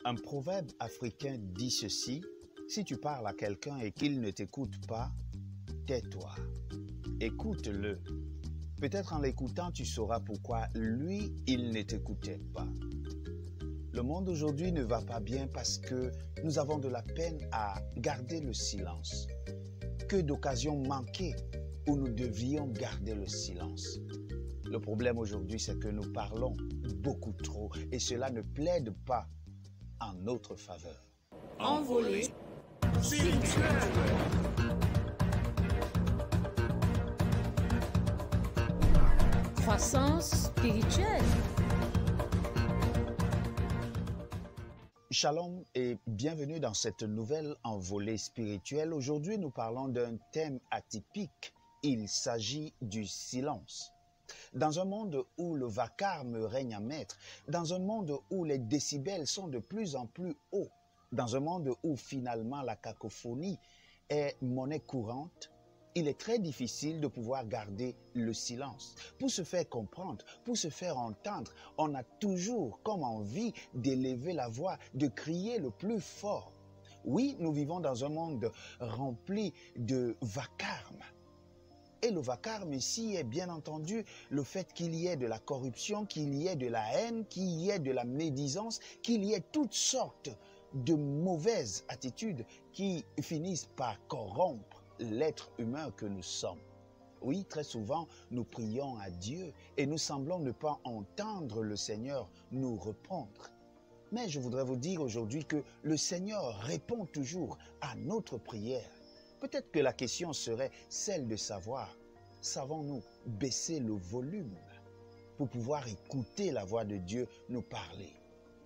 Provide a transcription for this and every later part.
Un proverbe africain dit ceci: si tu parles à quelqu'un et qu'il ne t'écoute pas, tais-toi. Écoute-le. Peut-être en l'écoutant, tu sauras pourquoi lui, il ne t'écoutait pas. Le monde aujourd'hui ne va pas bien parce que nous avons de la peine à garder le silence. Que d'occasions manquées où nous devions garder le silence. Le problème aujourd'hui, c'est que nous parlons beaucoup trop et cela ne plaide pas en notre faveur. Envolée spirituelle. Croissance spirituelle. Shalom et bienvenue dans cette nouvelle envolée spirituelle. Aujourd'hui, nous parlons d'un thème atypique. Il s'agit du silence. Dans un monde où le vacarme règne en maître, dans un monde où les décibels sont de plus en plus hauts, dans un monde où finalement la cacophonie est monnaie courante, il est très difficile de pouvoir garder le silence. Pour se faire comprendre, pour se faire entendre, on a toujours comme envie d'élever la voix, de crier le plus fort. Oui, nous vivons dans un monde rempli de vacarme. Et le vacarme ici est bien entendu le fait qu'il y ait de la corruption, qu'il y ait de la haine, qu'il y ait de la médisance, qu'il y ait toutes sortes de mauvaises attitudes qui finissent par corrompre l'être humain que nous sommes. Oui, très souvent, nous prions à Dieu et nous semblons ne pas entendre le Seigneur nous répondre. Mais je voudrais vous dire aujourd'hui que le Seigneur répond toujours à notre prière. Peut-être que la question serait celle de savoir, savons-nous baisser le volume pour pouvoir écouter la voix de Dieu nous parler?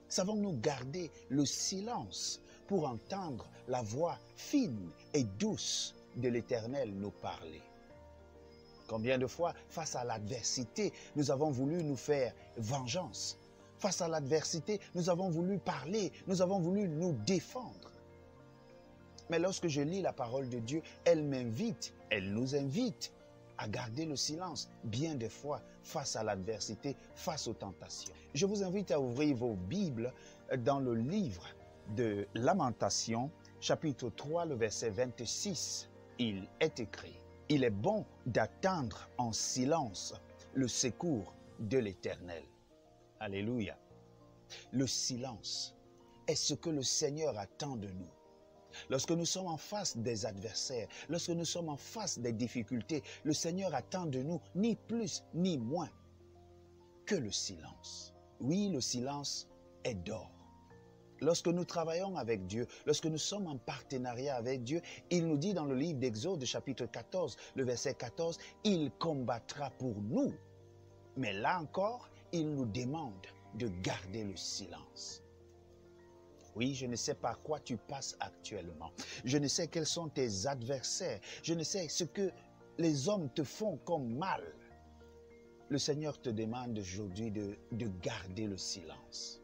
Savons-nous garder le silence pour entendre la voix fine et douce de l'Éternel nous parler? Combien de fois, face à l'adversité, nous avons voulu nous faire vengeance? Face à l'adversité, nous avons voulu parler, nous avons voulu nous défendre. Mais lorsque je lis la parole de Dieu, elle m'invite, elle nous invite à garder le silence bien des fois face à l'adversité, face aux tentations. Je vous invite à ouvrir vos Bibles dans le livre de Lamentations, chapitre 3, le verset 26. Il est écrit: « Il est bon d'attendre en silence le secours de l'Éternel. » Alléluia. Le silence est ce que le Seigneur attend de nous. Lorsque nous sommes en face des adversaires, lorsque nous sommes en face des difficultés, le Seigneur attend de nous ni plus ni moins que le silence. Oui, le silence est d'or. Lorsque nous travaillons avec Dieu, lorsque nous sommes en partenariat avec Dieu, il nous dit dans le livre d'Exode, chapitre 14, le verset 14, « Il combattra pour nous. » Mais là encore, il nous demande de garder le silence. Oui, je ne sais par quoi tu passes actuellement. Je ne sais quels sont tes adversaires. Je ne sais ce que les hommes te font comme mal. Le Seigneur te demande aujourd'hui de garder le silence.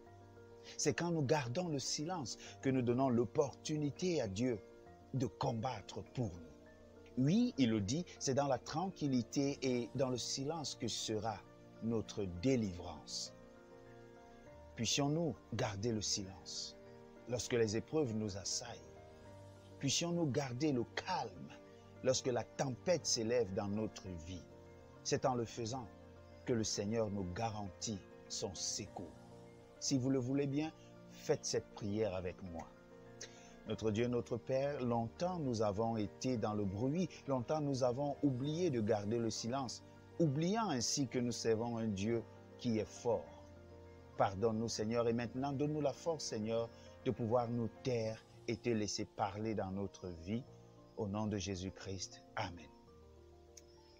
C'est quand nous gardons le silence que nous donnons l'opportunité à Dieu de combattre pour nous. Oui, il le dit, c'est dans la tranquillité et dans le silence que sera notre délivrance. Puissions-nous garder le silence lorsque les épreuves nous assaillent. Puissions-nous garder le calme lorsque la tempête s'élève dans notre vie. C'est en le faisant que le Seigneur nous garantit son secours. Si vous le voulez bien, faites cette prière avec moi. Notre Dieu, notre Père, longtemps nous avons été dans le bruit, longtemps nous avons oublié de garder le silence, oubliant ainsi que nous servons un Dieu qui est fort. Pardonne-nous, Seigneur, et maintenant donne-nous la force, Seigneur, de pouvoir nous taire et te laisser parler dans notre vie. Au nom de Jésus-Christ. Amen.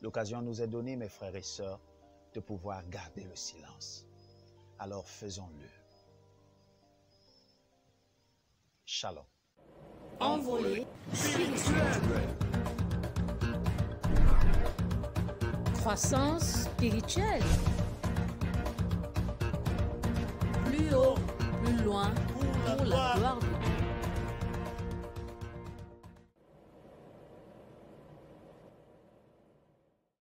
L'occasion nous est donnée, mes frères et sœurs, de pouvoir garder le silence. Alors faisons-le. Shalom. Envolée spirituelle. Croissance spirituelle. Plus haut Plus loin pour la pour la gloire gloire de Dieu.